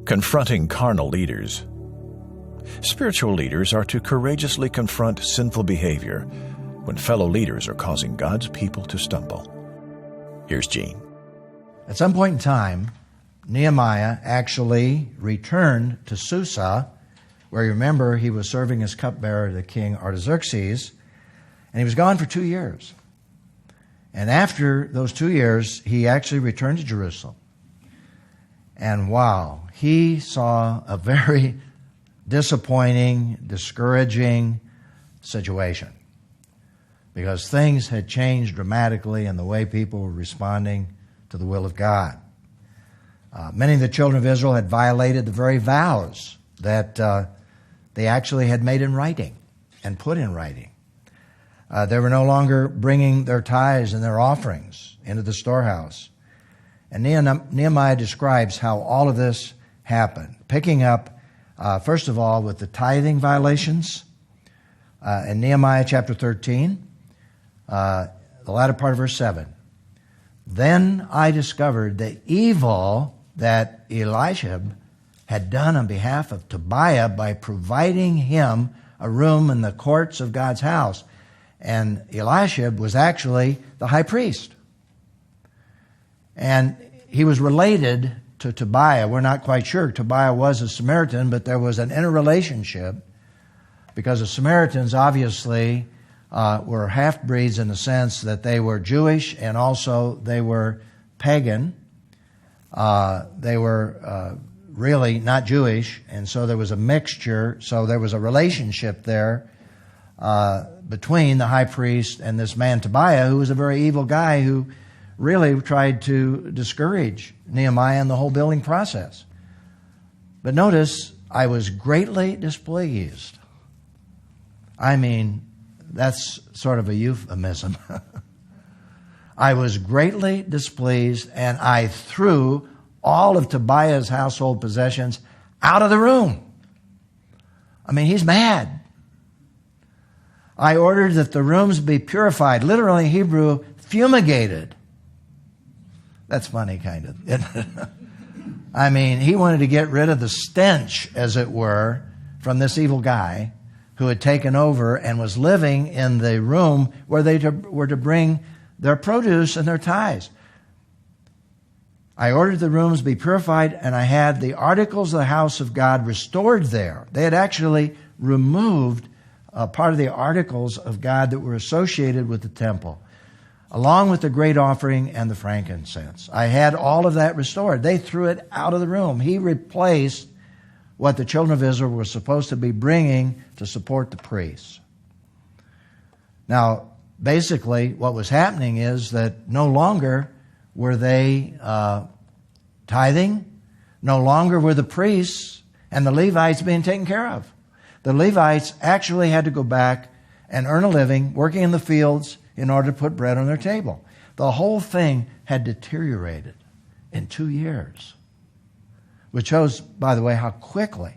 Confronting carnal leaders. Spiritual leaders are to courageously confront sinful behavior when fellow leaders are causing God's people to stumble. Here's Gene. At some point in time, Nehemiah actually returned to Susa, where you remember he was serving as cupbearer to King Artaxerxes, and he was gone for 2 years. And after those 2 years, he actually returned to Jerusalem. And wow, he saw a very disappointing, discouraging situation, because things had changed dramatically in the way people were responding to the will of God. Many of the children of Israel had violated the very vows that they actually had made in writing and put in writing. They were no longer bringing their tithes and their offerings into the storehouse. And Nehemiah describes how all of this happened, picking up, first of all, with the tithing violations. In Nehemiah chapter 13, the latter part of verse 7, "Then I discovered the evil that Eliashib had done on behalf of Tobiah by providing him a room in the courts of God's house." And Eliashib was actually the high priest. And he was related to Tobiah. We're not quite sure. Tobiah was a Samaritan, but there was an interrelationship, because the Samaritans obviously were half-breeds in the sense that they were Jewish and also they were pagan. They were really not Jewish, and so there was a mixture. So there was a relationship there between the high priest and this man Tobiah, who was a very evil guy who really tried to discourage Nehemiah and the whole building process. But notice, I was greatly displeased. I mean, that's sort of a euphemism. I was greatly displeased, and I threw all of Tobiah's household possessions out of the room. I mean, he's mad. I ordered that the rooms be purified, literally in Hebrew, fumigated. That's funny, kind of, isn't it? I mean, he wanted to get rid of the stench, as it were, from this evil guy who had taken over and was living in the room where they were to bring their produce and their tithes. I ordered the rooms be purified, and I had the articles of the house of God restored there. They had actually removed part of the articles of God that were associated with the temple, along with the great offering and the frankincense. I had all of that restored. They threw it out of the room. He replaced what the children of Israel were supposed to be bringing to support the priests. Now, basically, what was happening is that no longer were they tithing, no longer were the priests and the Levites being taken care of. The Levites actually had to go back and earn a living working in the fields in order to put bread on their table. The whole thing had deteriorated in 2 years, which shows, by the way, how quickly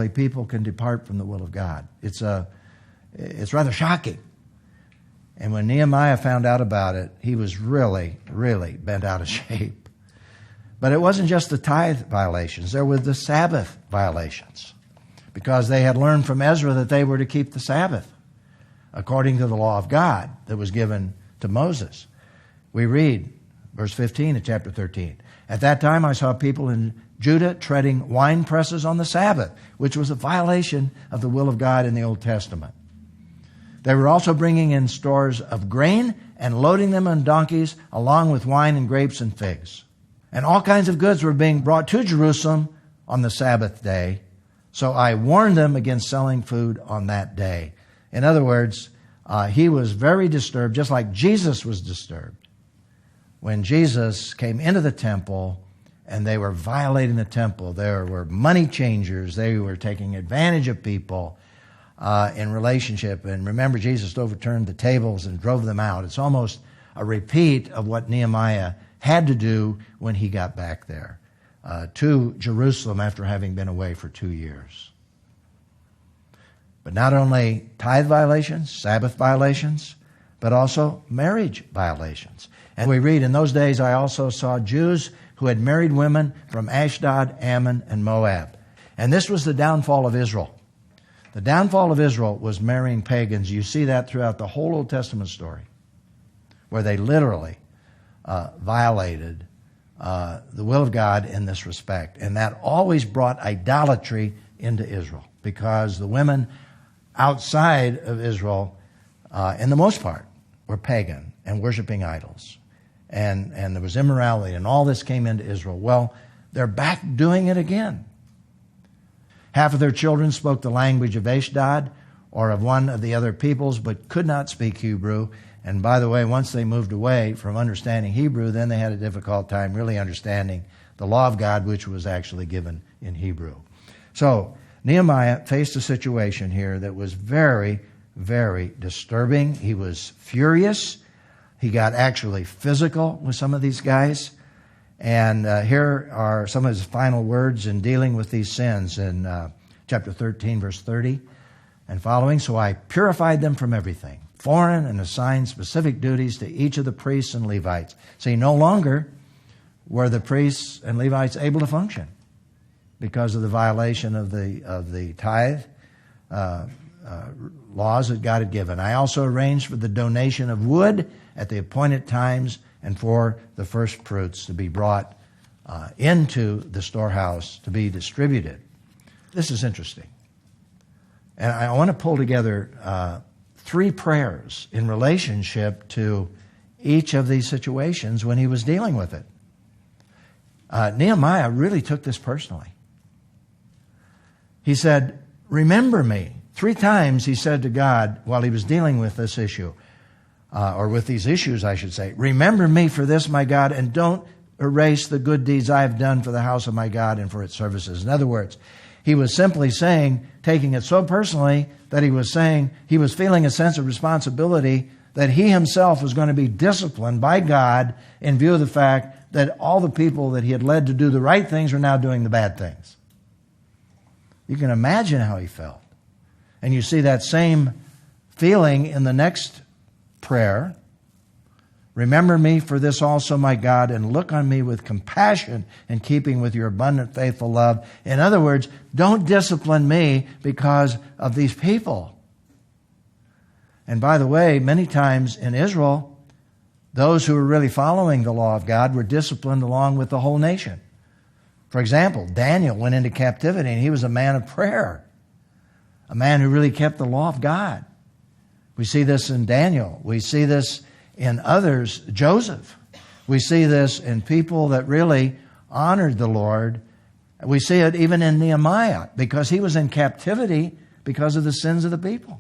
people can depart from the will of God. It's rather shocking. And when Nehemiah found out about it, he was really, really bent out of shape. But it wasn't just the tithe violations. There were the Sabbath violations, because they had learned from Ezra that they were to keep the Sabbath according to the law of God that was given to Moses. We read verse 15 of chapter 13. "At that time I saw people in Judah treading wine presses on the Sabbath, which was a violation of the will of God in the Old Testament. They were also bringing in stores of grain and loading them on donkeys, along with wine and grapes and figs. And all kinds of goods were being brought to Jerusalem on the Sabbath day. So I warned them against selling food on that day." In other words, he was very disturbed, just like Jesus was disturbed when Jesus came into the temple and they were violating the temple. There were money changers. They were taking advantage of people in relationship. And remember, Jesus overturned the tables and drove them out. It's almost a repeat of what Nehemiah had to do when he got back there to Jerusalem after having been away for 2 years. But not only tithe violations, Sabbath violations, but also marriage violations. And we read, "In those days I also saw Jews who had married women from Ashdod, Ammon, and Moab. And this was the downfall of Israel. The downfall of Israel was marrying pagans. You see that throughout the whole Old Testament story, where they literally violated the will of God in this respect. And that always brought idolatry into Israel, because the women outside of Israel, in the most part, were pagan and worshiping idols. And there was immorality, and all this came into Israel. Well, they're back doing it again. Half of their children spoke the language of Ashdod or of one of the other peoples, but could not speak Hebrew. And by the way, once they moved away from understanding Hebrew, then they had a difficult time really understanding the law of God, which was actually given in Hebrew. So Nehemiah faced a situation here that was very, very disturbing. He was furious. He got actually physical with some of these guys. And here are some of his final words in dealing with these sins in chapter 13, verse 30 and following. So I purified them from everything foreign and assigned specific duties to each of the priests and Levites. See, no longer were the priests and Levites able to function because of the violation of the tithe laws that God had given. I also arranged for the donation of wood at the appointed times and for the first fruits to be brought into the storehouse to be distributed. This is interesting. And I want to pull together three prayers in relationship to each of these situations when he was dealing with it. Nehemiah really took this personally. He said, "Remember me." 3 times he said to God while he was dealing with this issue, or with these issues, I should say, "Remember me for this, my God, and don't erase the good deeds I have done for the house of my God and for its services." In other words, he was simply saying, taking it so personally, that he was saying he was feeling a sense of responsibility that he himself was going to be disciplined by God in view of the fact that all the people that he had led to do the right things were now doing the bad things. You can imagine how he felt. And you see that same feeling in the next prayer. "Remember me for this also, my God, and look on me with compassion in keeping with your abundant faithful love." In other words, don't discipline me because of these people. And by the way, many times in Israel, those who were really following the law of God were disciplined along with the whole nation. For example, Daniel went into captivity, and he was a man of prayer, a man who really kept the law of God. We see this in Daniel. We see this in others, Joseph. We see this in people that really honored the Lord. We see it even in Nehemiah, because he was in captivity because of the sins of the people.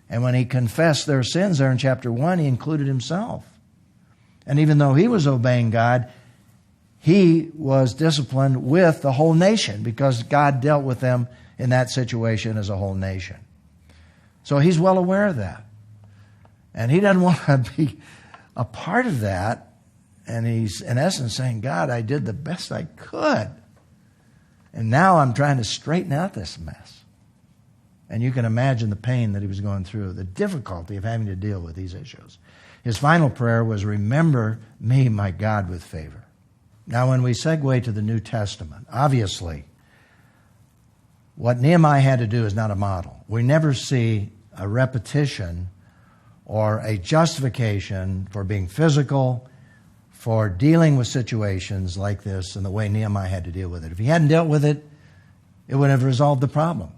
And when he confessed their sins there in chapter 1, he included himself. And even though he was obeying God, he was disciplined with the whole nation because God dealt with them in that situation as a whole nation. So he's well aware of that. And he doesn't want to be a part of that. And he's, in essence, saying, "God, I did the best I could. And now I'm trying to straighten out this mess." And you can imagine the pain that he was going through, the difficulty of having to deal with these issues. His final prayer was, "Remember me, my God, with favor." Now, when we segue to the New Testament, obviously, what Nehemiah had to do is not a model. We never see a repetition or a justification for being physical, for dealing with situations like this and the way Nehemiah had to deal with it. If he hadn't dealt with it, it would have resolved the problem.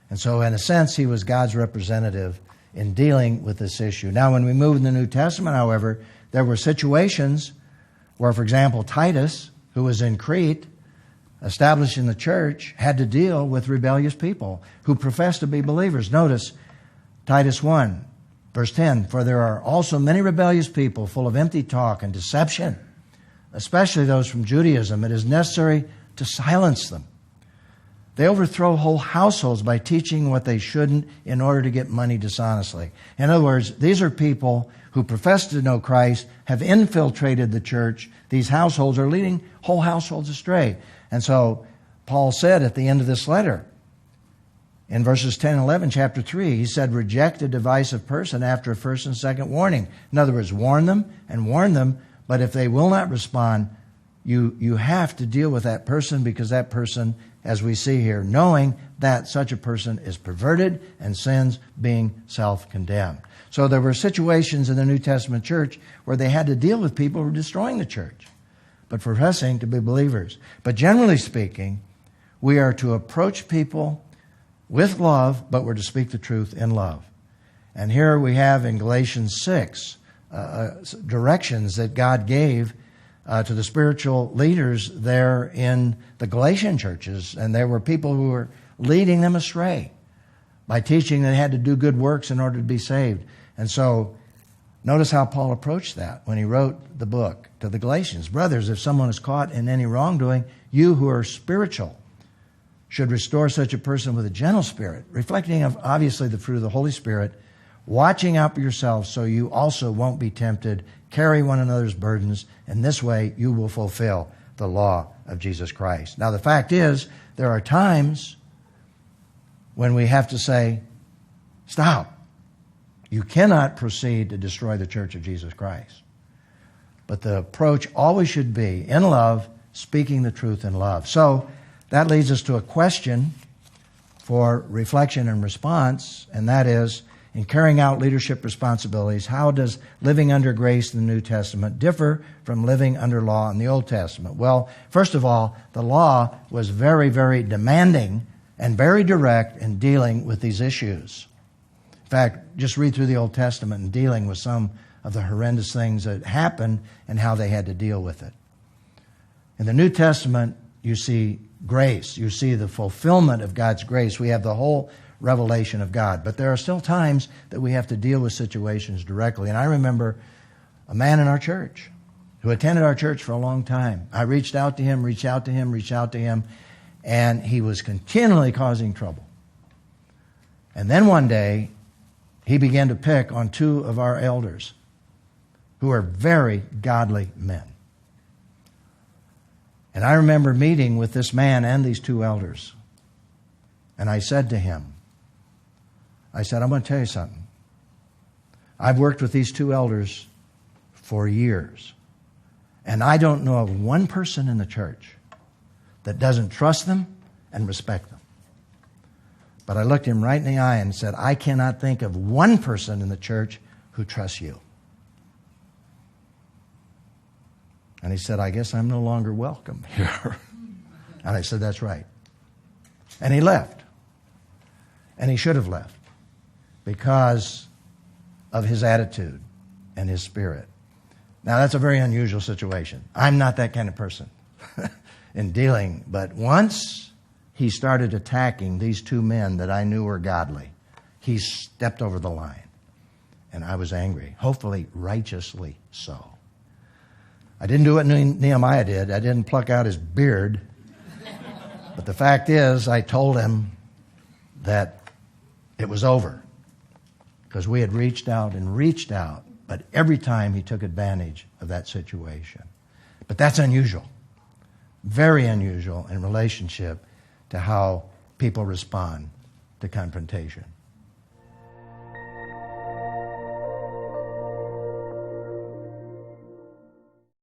And so, in a sense, he was God's representative in dealing with this issue. Now, when we move in the New Testament, however, there were situations where, for example, Titus, who was in Crete, establishing the church, had to deal with rebellious people who professed to be believers. Notice Titus 1, verse 10, "For there are also many rebellious people full of empty talk and deception, especially those from Judaism. It is necessary to silence them. They overthrow whole households by teaching what they shouldn't in order to get money dishonestly." In other words, these are people who profess to know Christ, have infiltrated the church. These households are leading whole households astray. And so Paul said at the end of this letter, in verses 10 and 11, chapter 3, he said, "Reject a divisive person after a first and second warning." In other words, warn them, but if they will not respond, you have to deal with that person, because that person, as we see here, knowing that such a person is perverted and sins, being self-condemned. So there were situations in the New Testament church where they had to deal with people who were destroying the church, but professing to be believers. But generally speaking, we are to approach people with love, but we're to speak the truth in love. And here we have in Galatians 6 directions that God gave to the spiritual leaders there in the Galatian churches. And there were people who were leading them astray by teaching they had to do good works in order to be saved. And so notice how Paul approached that when he wrote the book to the Galatians. Brothers, if someone is caught in any wrongdoing, you who are spiritual should restore such a person with a gentle spirit, reflecting of obviously the fruit of the Holy Spirit, watching out for yourselves so you also won't be tempted. Carry one another's burdens. In this way, you will fulfill the law of Jesus Christ. Now, the fact is, there are times when we have to say, stop. You cannot proceed to destroy the church of Jesus Christ. But the approach always should be in love, speaking the truth in love. So that leads us to a question for reflection and response, and that is, in carrying out leadership responsibilities, how does living under grace in the New Testament differ from living under law in the Old Testament? Well, first of all, the law was very, very demanding and very direct in dealing with these issues. In fact, just read through the Old Testament and dealing with some of the horrendous things that happened and how they had to deal with it. In the New Testament, you see grace. You see the fulfillment of God's grace. We have the whole revelation of God. But there are still times that we have to deal with situations directly. And I remember a man in our church who attended our church for a long time. I reached out to him, and he was continually causing trouble. And then one day, he began to pick on two of our elders who are very godly men. And I remember meeting with this man and these two elders. And I said to him, I'm going to tell you something. I've worked with these two elders for years. And I don't know of one person in the church that doesn't trust them and respect them. But I looked him right in the eye and said, I cannot think of one person in the church who trusts you. And he said, I guess I'm no longer welcome here. And I said, that's right. And he left. And he should have left because of his attitude and his spirit. Now, that's a very unusual situation. I'm not that kind of person in dealing. But once he started attacking these two men that I knew were godly, he stepped over the line. And I was angry, hopefully righteously so. I didn't do what Nehemiah did. I didn't pluck out his beard. But the fact is, I told him that it was over. Because we had reached out, but every time he took advantage of that situation. But that's unusual. Very unusual in relationship to how people respond to confrontation.